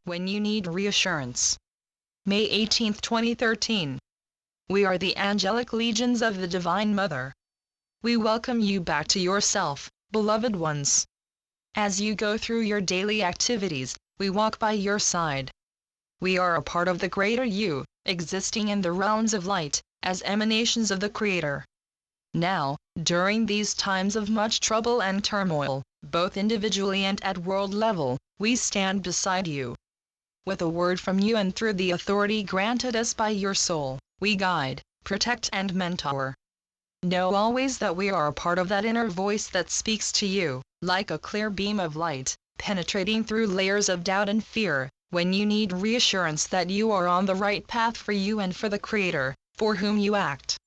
when you need reassurance. May 18, 2013. We are the angelic legions of the Divine Mother. We welcome you back to yourself, beloved ones. As you go through your daily activities, we walk by your side. We are a part of the greater you, existing in the realms of light, as emanations of the Creator. Now, during these times of much trouble and turmoil, both individually and at world level, we stand beside you. With a word from you and through the authority granted us by your soul, we guide, protect and mentor. Know always that we are a part of that inner voice that speaks to you, like a clear beam of light, penetrating through layers of doubt and fear, when you need reassurance that you are on the right path for you and for the Creator, for whom you act.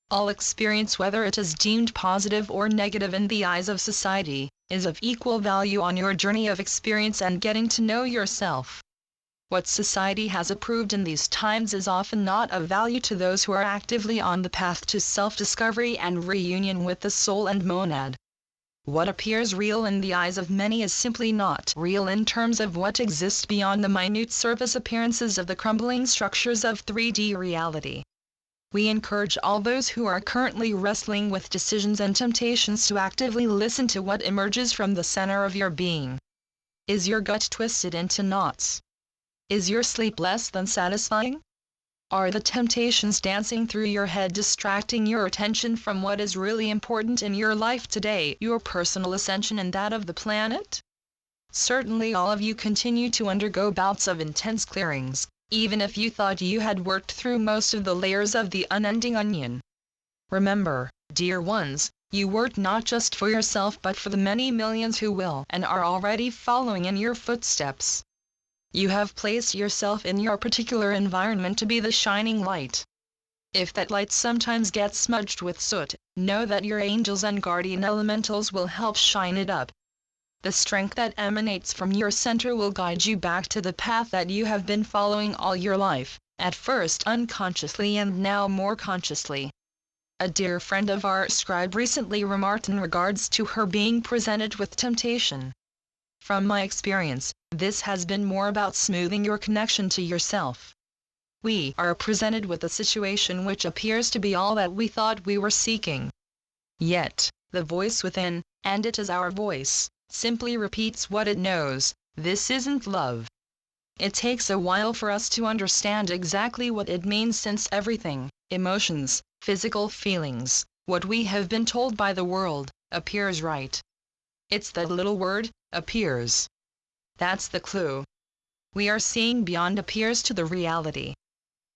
All experience, whether it is deemed positive or negative in the eyes of society, is of equal value on your journey of experience and getting to know yourself. What society has approved in these times is often not of value to those who are actively on the path to self-discovery and reunion with the soul and monad. What appears real in the eyes of many is simply not real in terms of what exists beyond the minute surface appearances of the crumbling structures of 3D reality. We encourage all those who are currently wrestling with decisions and temptations to actively listen to what emerges from the center of your being. Is your gut twisted into knots? Is your sleep less than satisfying? Are the temptations dancing through your head distracting your attention from what is really important in your life today, your personal ascension and that of the planet? Certainly all of you continue to undergo bouts of intense clearings, even if you thought you had worked through most of the layers of the unending onion. Remember, dear ones, you work not just for yourself but for the many millions who will and are already following in your footsteps. You have placed yourself in your particular environment to be the shining light. If that light sometimes gets smudged with soot, know that your angels and guardian elementals will help shine it up. The strength that emanates from your center will guide you back to the path that you have been following all your life, at first unconsciously and now more consciously. A dear friend of our scribe recently remarked in regards to her being presented with temptation. From my experience, this has been more about smoothing your connection to yourself. We are presented with a situation which appears to be all that we thought we were seeking. Yet, the voice within, and it is our voice, simply repeats what it knows: this isn't love. It takes a while for us to understand exactly what it means, since everything, emotions, physical feelings, what we have been told by the world, appears right. It's that little word, appears. That's the clue. We are seeing beyond appears to the reality.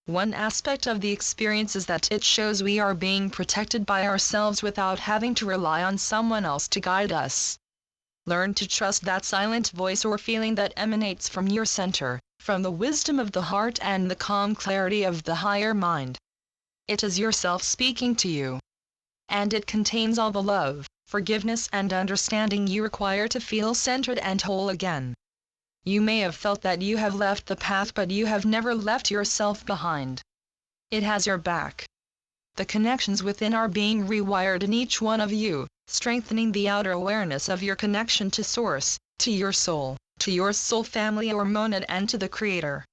One aspect of the experience is that it shows we are being protected by ourselves without having to rely on someone else to guide us. Learn to trust that silent voice or feeling that emanates from your center, from the wisdom of the heart and the calm clarity of the higher mind. It is yourself speaking to you. And it contains all the love, forgiveness and understanding you require to feel centered and whole again. You may have felt that you have left the path, but you have never left yourself behind. It has your back. The connections within are being rewired in each one of you, strengthening the outer awareness of your connection to Source, to your soul family or monad, and to the Creator.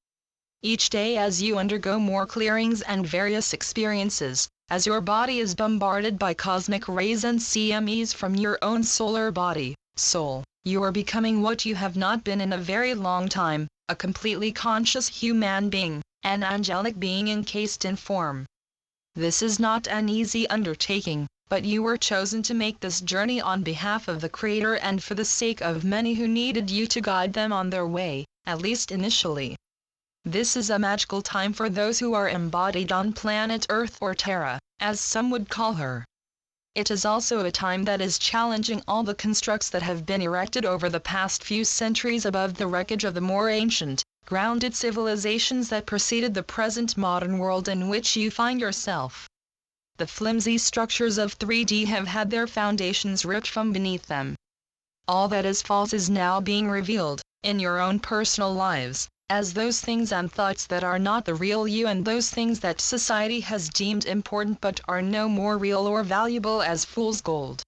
Each day as you undergo more clearings and various experiences, as your body is bombarded by cosmic rays and CMEs from your own solar body, soul, you are becoming what you have not been in a very long time, a completely conscious human being, an angelic being encased in form. This is not an easy undertaking, but you were chosen to make this journey on behalf of the Creator and for the sake of many who needed you to guide them on their way, at least initially. This is a magical time for those who are embodied on planet Earth, or Terra, as some would call her. It is also a time that is challenging all the constructs that have been erected over the past few centuries above the wreckage of the more ancient, grounded civilizations that preceded the present modern world in which you find yourself. The flimsy structures of 3D have had their foundations ripped from beneath them. All that is false is now being revealed, in your own personal lives, as those things and thoughts that are not the real you, and those things that society has deemed important but are no more real or valuable as fool's gold.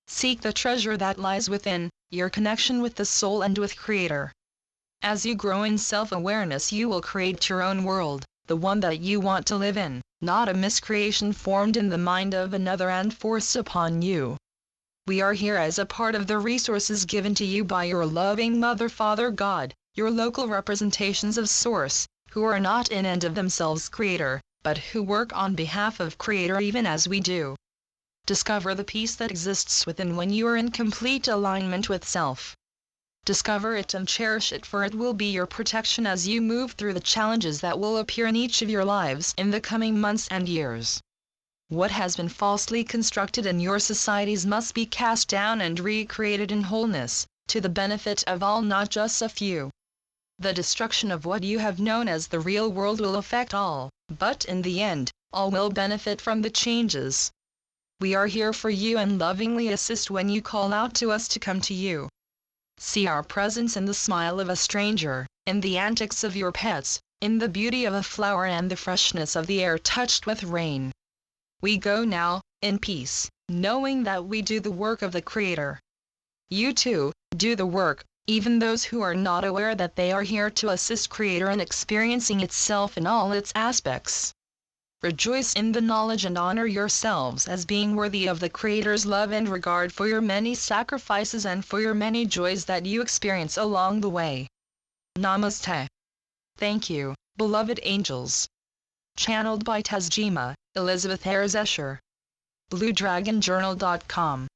Seek the treasure that lies within, your connection with the soul and with Creator. As you grow in self-awareness, you will create your own world, the one that you want to live in, not a miscreation formed in the mind of another and forced upon you. We are here as a part of the resources given to you by your loving Mother, Father, God, your local representations of Source, who are not in and of themselves Creator, but who work on behalf of Creator even as we do. Discover the peace that exists within when you are in complete alignment with Self. Discover it and cherish it, for it will be your protection as you move through the challenges that will appear in each of your lives in the coming months and years. What has been falsely constructed in your societies must be cast down and recreated in wholeness, to the benefit of all, not just a few. The destruction of what you have known as the real world will affect all, but in the end, all will benefit from the changes. We are here for you and lovingly assist when you call out to us to come to you. See our presence in the smile of a stranger, in the antics of your pets, in the beauty of a flower and the freshness of the air touched with rain. We go now, in peace, knowing that we do the work of the Creator. You too, do the work, even those who are not aware that they are here to assist Creator in experiencing itself in all its aspects. Rejoice in the knowledge and honor yourselves as being worthy of the Creator's love and regard for your many sacrifices and for your many joys that you experience along the way. Namaste. Thank you, beloved angels. Channeled by Tezjima, Elizabeth Ayres Escher. BlueDragonJournal.com